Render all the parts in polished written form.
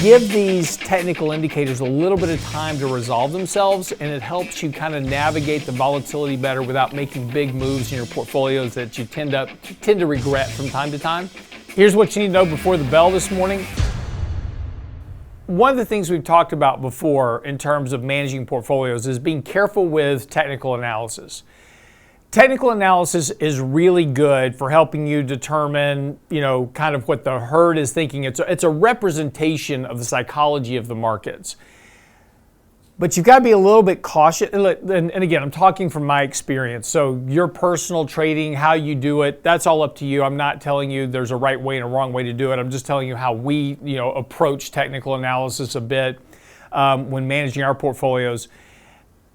give these technical indicators a little bit of time to resolve themselves, and it helps you kind of navigate the volatility better without making big moves in your portfolios that you tend to regret from time to time. Here's what you need to know before the bell this morning. One of the things we've talked about before in terms of managing portfolios is being careful with technical analysis. Technical analysis is really good for helping you determine, kind of what the herd is thinking. It's a representation of the psychology of the markets. But you've got to be a little bit cautious. And again, I'm talking from my experience. So your personal trading, how you do it, that's all up to you. I'm not telling you there's a right way and a wrong way to do it. I'm just telling you how we, approach technical analysis a bit when managing our portfolios.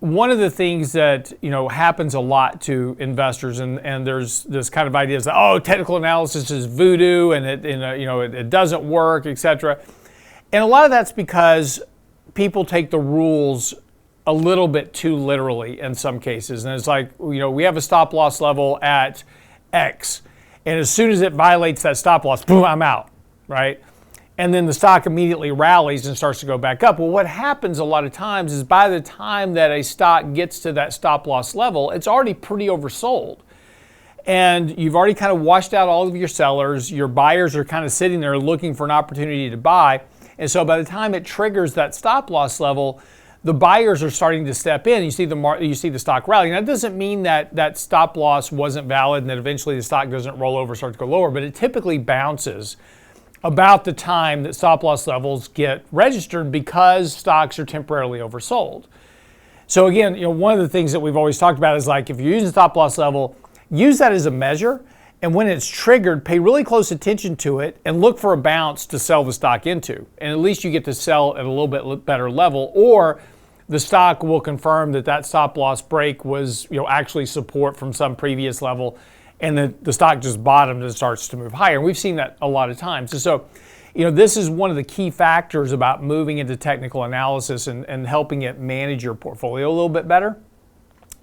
One of the things that happens a lot to investors, and there's this kind of ideas that technical analysis is voodoo and it doesn't work, etc. And a lot of that's because people take the rules a little bit too literally in some cases. And it's like, we have a stop loss level at X, and as soon as it violates that stop loss, boom, I'm out, right? And then the stock immediately rallies and starts to go back up. Well, what happens a lot of times is by the time that a stock gets to that stop loss level, it's already pretty oversold. And you've already kind of washed out all of your sellers. Your buyers are kind of sitting there looking for an opportunity to buy. And so by the time it triggers that stop loss level, the buyers are starting to step in. You see the stock rally. Now, that doesn't mean that that stop loss wasn't valid and that eventually the stock doesn't roll over, start to go lower, but it typically bounces about the time that stop loss levels get registered because stocks are temporarily oversold. So again, one of the things that we've always talked about is like if you're using stop loss level, use that as a measure, and when it's triggered, pay really close attention to it and look for a bounce to sell the stock into. And at least you get to sell at a little bit better level, or the stock will confirm that that stop loss break was actually support from some previous level, and the stock just bottoms and starts to move higher. And we've seen that a lot of times. And so, this is one of the key factors about moving into technical analysis and helping it manage your portfolio a little bit better.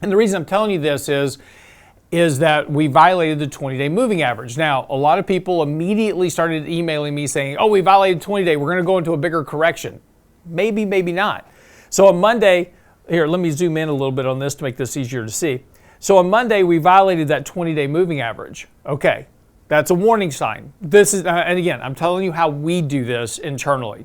And the reason I'm telling you this is that we violated the 20-day moving average. Now, a lot of people immediately started emailing me saying, we violated 20-day. We're going to go into a bigger correction. Maybe, maybe not. So on Monday, here, let me zoom in a little bit on this to make this easier to see. So on Monday, we violated that 20-day moving average. Okay, that's a warning sign. This is, and again, I'm telling you how we do this internally.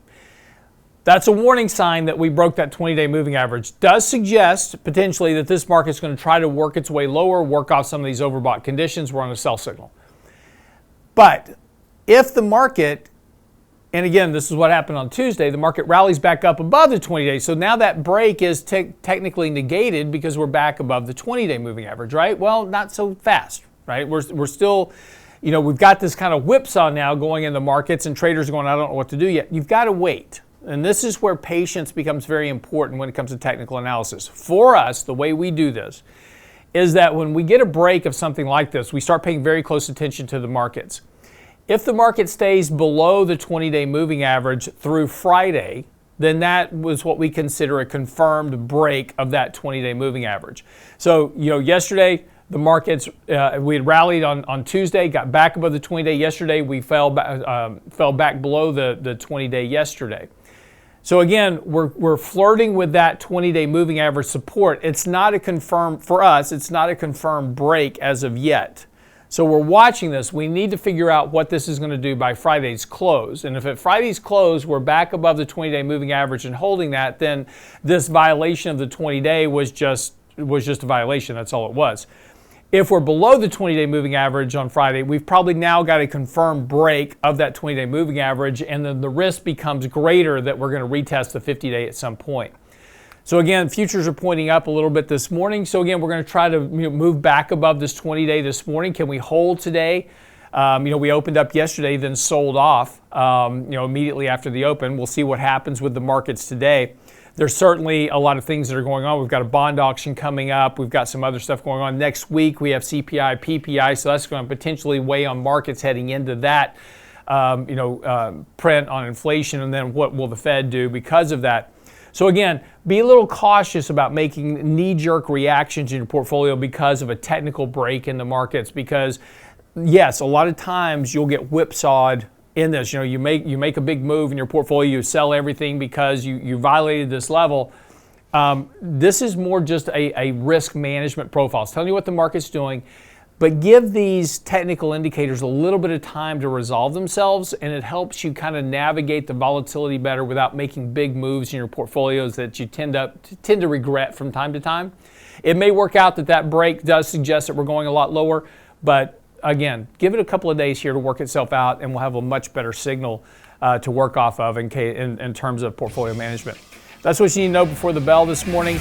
That's a warning sign that we broke that 20-day moving average. Does suggest potentially that this market's going to try to work its way lower, work off some of these overbought conditions. We're on a sell signal. But if the market, and again, this is what happened on Tuesday, the market rallies back up above the 20-day. So now that break is technically negated because we're back above the 20-day moving average, right? Well, not so fast, right? We're still, we've got this kind of whipsaw now going in the markets, and traders are going, I don't know what to do yet. You've got to wait. And this is where patience becomes very important when it comes to technical analysis. For us, the way we do this is that when we get a break of something like this, we start paying very close attention to the markets. If the market stays below the 20-day moving average through Friday, then that was what we consider a confirmed break of that 20-day moving average. So, yesterday, the markets, we had rallied on Tuesday, got back above the 20-day yesterday. We fell back below the 20-day yesterday. So again, we're flirting with that 20-day moving average support. It's not a confirmed, for us, it's not a confirmed break as of yet. So we're watching this. We need to figure out what this is going to do by Friday's close. And if at Friday's close we're back above the 20-day moving average and holding that, then this violation of the 20-day was just a violation. That's all it was. If we're below the 20-day moving average on Friday, we've probably now got a confirmed break of that 20-day moving average, and then the risk becomes greater that we're going to retest the 50-day at some point. So again, futures are pointing up a little bit this morning. So again, we're going to try to move back above this 20-day this morning. Can we hold today? We opened up yesterday, then sold off immediately after the open. We'll see what happens with the markets today. There's certainly a lot of things that are going on. We've got a bond auction coming up. We've got some other stuff going on. Next week, we have CPI, PPI, so that's going to potentially weigh on markets heading into that print on inflation, and then what will the Fed do because of that. So again, be a little cautious about making knee-jerk reactions in your portfolio because of a technical break in the markets, because yes, a lot of times you'll get whipsawed in this. You know, you make a big move in your portfolio, you sell everything because you violated this level. This is more just a risk management profile. It's telling you what the market's doing, but give these technical indicators a little bit of time to resolve themselves, and it helps you kind of navigate the volatility better without making big moves in your portfolios that you tend to regret from time to time. It may work out that break does suggest that we're going a lot lower, but again, give it a couple of days here to work itself out, and we'll have a much better signal to work off of in terms of portfolio management. That's what you need to know before the bell this morning.